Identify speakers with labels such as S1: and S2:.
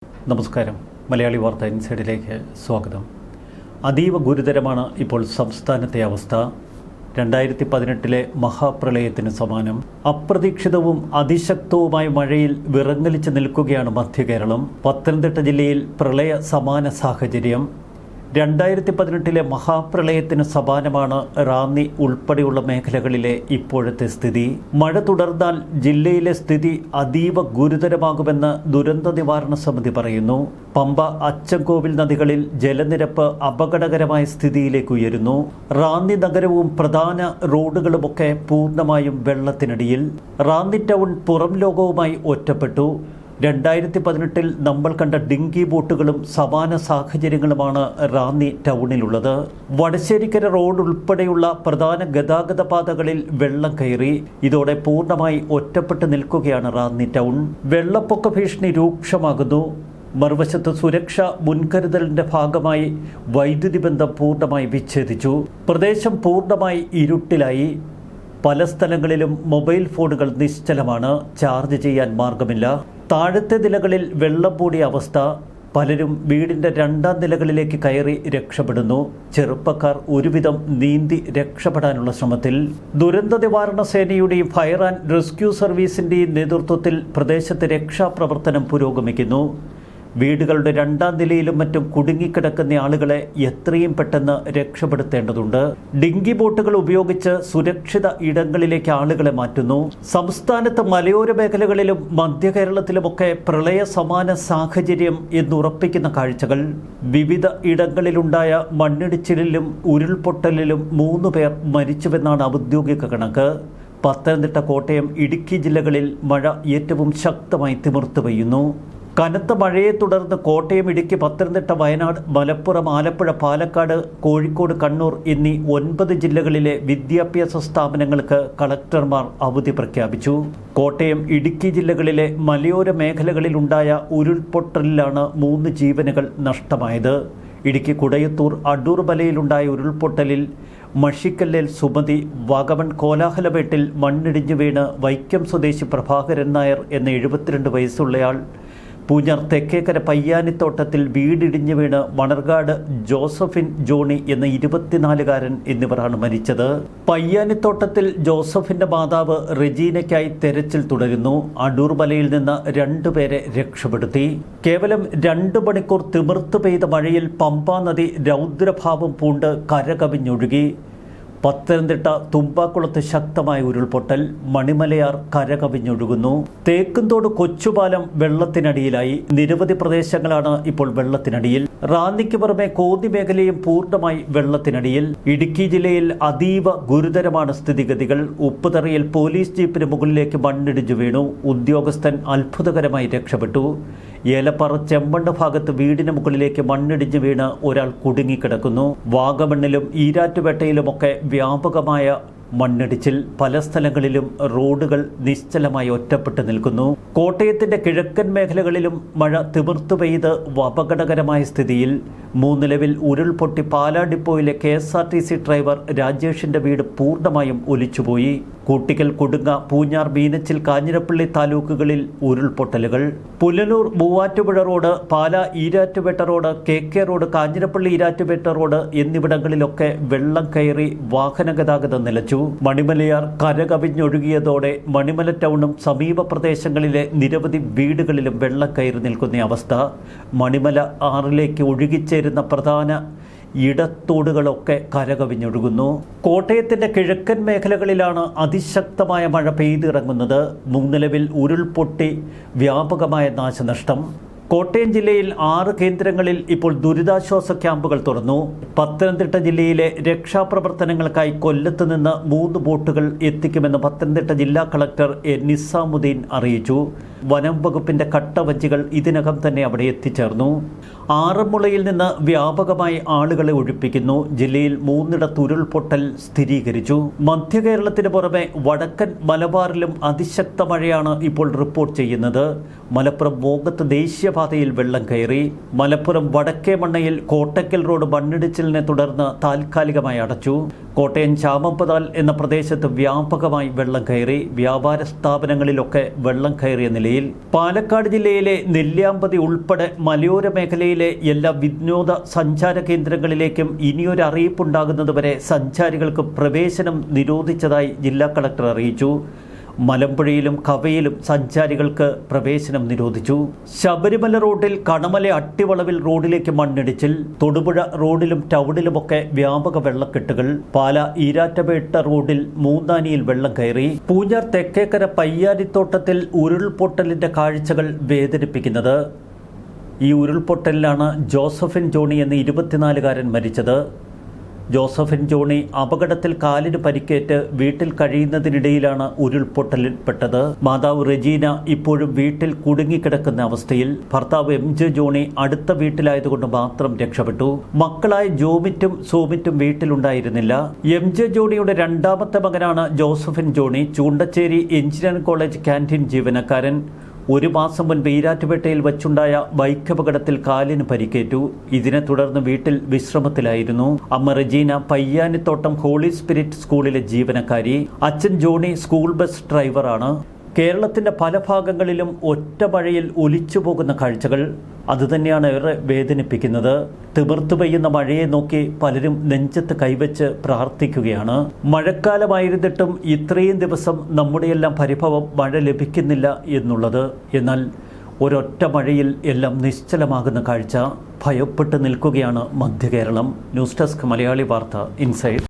S1: നമസ്കാരം. മലയാളി വാർത്ത ഇൻസൈഡിലേക്ക് സ്വാഗതം. അതീവ ഗുരുതരമാണ് ഇപ്പോൾ സംസ്ഥാനത്തെ അവസ്ഥ. 2018 മഹാപ്രളയത്തിന് സമാനം. അപ്രതീക്ഷിതവും അതിശക്തവുമായ മഴയിൽ വിറങ്ങലിച്ച് നിൽക്കുകയാണ് മധ്യകേരളം. പത്തനംതിട്ട ജില്ലയിൽ പ്രളയ സമാന സാഹചര്യം. 2018 മഹാപ്രളയത്തിന് സമാനമാണ് റാന്നി ഉൾപ്പെടെയുള്ള മേഖലകളിലെ ഇപ്പോഴത്തെ സ്ഥിതി. മഴ തുടർന്നാൽ ജില്ലയിലെ സ്ഥിതി അതീവ ഗുരുതരമാകുമെന്ന് ദുരന്ത നിവാരണ സമിതി പറയുന്നു. പമ്പ, അച്ചൻകോവിൽ നദികളിൽ ജലനിരപ്പ് അപകടകരമായ സ്ഥിതിയിലേക്ക് ഉയരുന്നു. റാന്നി നഗരവും പ്രധാന റോഡുകളുമൊക്കെ പൂർണ്ണമായും വെള്ളത്തിനടിയിൽ. റാന്നി ടൗൺ പുറം ലോകവുമായി ഒറ്റപ്പെട്ടു. 2018 നമ്മൾ കണ്ട ഡിങ്കി ബോട്ടുകളും സമാന സാഹചര്യങ്ങളുമാണ് റാന്നി ടൗണിലുള്ളത്. വടശ്ശേരിക്കര റോഡ് ഉൾപ്പെടെയുള്ള പ്രധാന ഗതാഗത പാതകളിൽ വെള്ളം കയറി. ഇതോടെ പൂർണ്ണമായി ഒറ്റപ്പെട്ട് നിൽക്കുകയാണ് റാന്നി ടൗൺ. വെള്ളപ്പൊക്ക ഭീഷണി രൂക്ഷമാകുന്നു. മറുവശത്ത് സുരക്ഷാ മുൻകരുതലിന്റെ ഭാഗമായി വൈദ്യുതി ബന്ധം പൂർണ്ണമായി വിച്ഛേദിച്ചു. പ്രദേശം പൂർണ്ണമായി ഇരുട്ടിലായി. പല സ്ഥലങ്ങളിലും മൊബൈൽ ഫോണുകൾ നിശ്ചലമാണ്. ചാർജ് ചെയ്യാൻ മാർഗമില്ല. താഴത്തെ നിലകളിൽ വെള്ളം മൂടിയ അവസ്ഥ. പലരും വീടിൻ്റെ 2ാം നിലകളിലേക്ക് കയറി രക്ഷപ്പെടുന്നു. ചെറുപ്പക്കാർ ഒരുവിധം നീന്തി രക്ഷപ്പെടാനുള്ള ശ്രമത്തിൽ. ദുരന്ത നിവാരണ സേനയുടെയും ഫയർ ആൻഡ് റെസ്ക്യൂ സർവീസിൻ്റെയും നേതൃത്വത്തിൽ പ്രദേശത്ത് രക്ഷാപ്രവർത്തനം പുരോഗമിക്കുന്നു. വീടുകളുടെ 2ാം നിലയിലും മറ്റും കുടുങ്ങിക്കിടക്കുന്ന ആളുകളെ എത്രയും പെട്ടെന്ന് രക്ഷപ്പെടുത്തേണ്ടതുണ്ട്. ഡിങ്കി ബോട്ടുകൾ ഉപയോഗിച്ച് സുരക്ഷിത ഇടങ്ങളിലേക്ക് ആളുകളെ മാറ്റുന്നു. സംസ്ഥാനത്ത് മലയോര മേഖലകളിലും മധ്യകേരളത്തിലുമൊക്കെ പ്രളയ സമാന സാഹചര്യം എന്നുറപ്പിക്കുന്ന കാഴ്ചകൾ. വിവിധ ഇടങ്ങളിലുണ്ടായ മണ്ണിടിച്ചിലിലും ഉരുൾപൊട്ടലിലും 3 പേർ മരിച്ചുവെന്നാണ് ഔദ്യോഗിക കണക്ക്. പത്തനംതിട്ട, കോട്ടയം, ഇടുക്കി ജില്ലകളിൽ മഴ ഏറ്റവും ശക്തമായി തിമിർത്തു പെയ്യുന്നു. കനത്ത മഴയെ തുടർന്ന് കോട്ടയം, ഇടുക്കി, പത്തനംതിട്ട, വയനാട്, മലപ്പുറം, ആലപ്പുഴ, പാലക്കാട്, കോഴിക്കോട്, കണ്ണൂർ എന്നീ 9 ജില്ലകളിലെ വിദ്യാഭ്യാസ സ്ഥാപനങ്ങൾക്ക് കളക്ടർമാർ അവധി പ്രഖ്യാപിച്ചു. കോട്ടയം, ഇടുക്കി ജില്ലകളിലെ മലയോര മേഖലകളിലുണ്ടായ ഉരുൾപൊട്ടലിലാണ് 3 ജീവനുകൾ നഷ്ടമായത്. ഇടുക്കി കുടയത്തൂർ അടൂർ മലയിലുണ്ടായ ഉരുൾപൊട്ടലിൽ മഷിക്കല്ലിൽ സുമതി, വാഗമൺ കോലാഹലമേട്ടിൽ മണ്ണിടിഞ്ഞു വീണ് വൈക്കം സ്വദേശി പ്രഭാകരൻ നായർ എന്ന 72 വയസ്സുള്ളയാൾ, പൂഞ്ഞാർ തെക്കേക്കര പയ്യാനിത്തോട്ടത്തിൽ വീടിടിഞ്ഞു വീണ് മണർകാട് ജോസഫിൻ ജോണി എന്ന 24-കാരൻ എന്നിവരാണ് മരിച്ചത്. പയ്യാനിത്തോട്ടത്തിൽ ജോസഫിന്റെ മാതാവ് റെജീനയ്ക്കായി തെരച്ചിൽ തുടരുന്നു. അടൂർ മലയിൽ നിന്ന് 2 പേരെ രക്ഷപ്പെടുത്തി. കേവലം 2 മണിക്കൂർ തിമിർത്ത് പെയ്ത മഴയിൽ പമ്പാ നദി രൗദ്രഭാവം പൂണ്ട് കരകവിഞ്ഞൊഴുകി. പത്തനംതിട്ട തുമ്പാക്കുളത്ത് ശക്തമായ ഉരുൾപൊട്ടൽ. മണിമലയാർ കരകവിഞ്ഞൊഴുകുന്നു. തേക്കുംതോട് കൊച്ചുപാലം വെള്ളത്തിനടിയിലായി. നിരവധി പ്രദേശങ്ങളാണ് ഇപ്പോൾ വെള്ളത്തിനടിയിൽ. റാന്നിക്ക് പുറമെ കോന്നി മേഖലയും പൂർണ്ണമായി വെള്ളത്തിനടിയിൽ. ഇടുക്കി ജില്ലയിൽ അതീവ ഗുരുതരമാണ് സ്ഥിതിഗതികൾ. ഉപ്പുതറയിൽ പോലീസ് ജീപ്പിന് മുകളിലേക്ക് മണ്ണിടിഞ്ഞു വീണു. ഉദ്യോഗസ്ഥൻ അത്ഭുതകരമായി രക്ഷപ്പെട്ടു. ഏലപ്പാറ ചെമ്മണ്ണ് ഭാഗത്ത് വീടിന് മുകളിലേക്ക് മണ്ണിടിഞ്ഞു വീണ് ഒരാൾ കുടുങ്ങിക്കിടക്കുന്നു. വാഗമണ്ണിലും ഈരാറ്റുപേട്ടയിലുമൊക്കെ വ്യാപകമായ മണ്ണിടിച്ചിൽ. പല സ്ഥലങ്ങളിലും റോഡുകൾ നിശ്ചലമായി ഒറ്റപ്പെട്ട് നിൽക്കുന്നു. കോട്ടയത്തിന്റെ കിഴക്കൻ മേഖലകളിലും മഴ തിമിർത്തു പെയ്ത് അപകടകരമായ സ്ഥിതിയിൽ. 3 നിലവിൽ ഉരുൾപൊട്ടി പാലാ ഡിപ്പോയിലെ KSRTC ഡ്രൈവർ രാജേഷിന്റെ വീട് പൂർണ്ണമായും ഒലിച്ചുപോയി. കൂട്ടിക്കൽ, കൊടുങ്ങ, പൂഞ്ഞാർ, മീനച്ചിൽ, കാഞ്ഞിരപ്പള്ളി താലൂക്കുകളിൽ ഉരുൾപൊട്ടലുകൾ. Punalur Muvattupuzha road, Pala Erattupetta road, KK road, Kanjirappally Erattupetta road എന്നിവിടങ്ങളിലൊക്കെ വെള്ളം കയറി വാഹന ഗതാഗതം നിലച്ചു. മണിമലയാർ കരകവിഞ്ഞൊഴുകിയതോടെ മണിമല ടൗണും സമീപ പ്രദേശങ്ങളിലെ നിരവധി വീടുകളിലും വെള്ളം കയറി നിൽക്കുന്ന അവസ്ഥ. മണിമല ആറിലേക്ക് ഒഴുകിച്ചേരുന്ന പ്രധാന ഇടത്തോടുകളൊക്കെ കരകവിഞ്ഞൊഴുകുന്നു. കോട്ടയത്തിന്റെ കിഴക്കൻ മേഖലകളിലാണ് അതിശക്തമായ മഴ പെയ്തിറങ്ങുന്നത്. 3 നിലവിൽ ഉരുൾപൊട്ടി വ്യാപകമായ നാശനഷ്ടം. കോട്ടയം ജില്ലയിൽ 6 കേന്ദ്രങ്ങളിൽ ഇപ്പോൾ ദുരിതാശ്വാസ ക്യാമ്പുകൾ തുറന്നു. പത്തനംതിട്ട ജില്ലയിലെ രക്ഷാപ്രവർത്തനങ്ങൾക്കായി കൊല്ലത്ത് നിന്ന് 3 ബോട്ടുകൾ എത്തിക്കുമെന്ന് പത്തനംതിട്ട ജില്ലാ കളക്ടർ നിസാമുദ്ദീൻ അറിയിച്ചു. വനം വകുപ്പിന്റെ കട്ടവഞ്ചികൾ ഇതിനകം തന്നെ അവിടെ എത്തിച്ചേർന്നു. ആറന്മുളയിൽ നിന്ന് വ്യാപകമായി ആളുകളെ ഒഴിപ്പിക്കുന്നു. ജില്ലയിൽ 3 ഉരുൾപൊട്ടൽ സ്ഥിരീകരിച്ചു. മധ്യകേരളത്തിന് പുറമെ വടക്കൻ മലബാറിലും അതിശക്ത മഴയാണ് ഇപ്പോൾ റിപ്പോർട്ട് ചെയ്യുന്നത്. മലപ്പുറം മോങ്ങത്ത് ദേശീയപാതയിൽ വെള്ളം കയറി. മലപ്പുറം വടക്കേമണ്ണയിൽ കോട്ടക്കൽ റോഡ് മണ്ണിടിച്ചിലിനെ തുടർന്ന് താൽക്കാലികമായി അടച്ചു. കോട്ടയം ചാമപ്പതാൽ എന്ന പ്രദേശത്ത് വ്യാപകമായി വെള്ളം കയറി. വ്യാപാര സ്ഥാപനങ്ങളിലൊക്കെ വെള്ളം കയറിയ നിലയിൽ. പാലക്കാട് ജില്ലയിലെ നെല്ലിയാമ്പതി ഉൾപ്പെടെ മലയോര മേഖലയിലെ എല്ലാ വിനോദ സഞ്ചാര കേന്ദ്രങ്ങളിലേക്കും ഇനിയൊരു അറിയിപ്പുണ്ടാകുന്നതുവരെ സഞ്ചാരികൾക്ക് പ്രവേശനം നിരോധിച്ചതായി ജില്ലാ കളക്ടർ അറിയിച്ചു. മലമ്പുഴയിലും കവയിലും സഞ്ചാരികൾക്ക് പ്രവേശനം നിരോധിച്ചു. ശബരിമല റോഡിൽ കണമല അട്ടിവളവിൽ റോഡിലേക്ക് മണ്ണിടിച്ചിൽ. തൊടുപുഴ റോഡിലും ടൗണിലുമൊക്കെ വ്യാപക വെള്ളക്കെട്ടുകൾ. പാല ഈരാറ്റുപേട്ട റോഡിൽ മൂന്നാനിയിൽ വെള്ളം കയറി. പൂഞ്ഞാർ തെക്കേക്കര പയ്യാരിത്തോട്ടത്തിൽ ഉരുൾപൊട്ടലിന്റെ കാഴ്ചകൾ വേദനിപ്പിക്കുന്നത്. ഈ ഉരുൾപൊട്ടലിലാണ് ജോസഫിൻ ജോണി എന്ന 24-കാരൻ മരിച്ചത്. ജോസഫിൻ ജോണി അപകടത്തിൽ കാലിന് പരിക്കേറ്റ് വീട്ടിൽ കഴിയുന്നതിനിടയിലാണ് ഉരുൾപൊട്ടലിൽപ്പെട്ടത്. മാതാവ് റെജീന ഇപ്പോഴും വീട്ടിൽ കുടുങ്ങിക്കിടക്കുന്ന അവസ്ഥയിൽ. ഭർത്താവ് MJ ജോണി അടുത്ത വീട്ടിലായതുകൊണ്ട് മാത്രം രക്ഷപ്പെട്ടു. മക്കളായ ജോമിറ്റും സോമിറ്റും വീട്ടിലുണ്ടായിരുന്നില്ല. MJ ജോണിയുടെ രണ്ടാമത്തെ മകനാണ് Josephin Johny. Choondacherry engineering college canteen ജീവനക്കാരൻ. 1 മാസം മുൻപ് ഈരാറ്റുപേട്ടയിൽ വച്ചുണ്ടായ ബൈക്ക് അപകടത്തിൽ കാലിന് പരിക്കേറ്റു. ഇതിനെ തുടർന്ന് വീട്ടിൽ വിശ്രമത്തിലായിരുന്നു. അമ്മ റെജീന പയ്യാനിത്തോട്ടം ഹോളി സ്പിരിറ്റ് സ്കൂളിലെ ജീവനക്കാരി. അച്ഛൻ ജോണി സ്കൂൾ ബസ് ഡ്രൈവറാണ്. കേരളത്തിന്റെ പല ഭാഗങ്ങളിലും ഒറ്റ മഴയിൽ ഒലിച്ചു പോകുന്ന കാഴ്ചകൾ അതുതന്നെയാണ് ഏറെ വേദനിപ്പിക്കുന്നത്. തിമിർത്തു പെയ്യുന്ന മഴയെ നോക്കി പലരും നെഞ്ചത്ത് കൈവച്ച് പ്രാർത്ഥിക്കുകയാണ്. മഴക്കാലമായിരുന്നിട്ടും ഇത്രയും ദിവസം നമ്മുടെയെല്ലാം പരിഭവം മഴ ലഭിക്കുന്നില്ല എന്നുള്ളത്. എന്നാൽ ഒരൊറ്റ മഴയിൽ എല്ലാം നിശ്ചലമാകുന്ന കാഴ്ച. ഭയപ്പെട്ട് നിൽക്കുകയാണ് മധ്യ കേരളം. ന്യൂസ് ഡെസ്ക് മലയാളി വാർത്ത ഇൻസൈഡ്.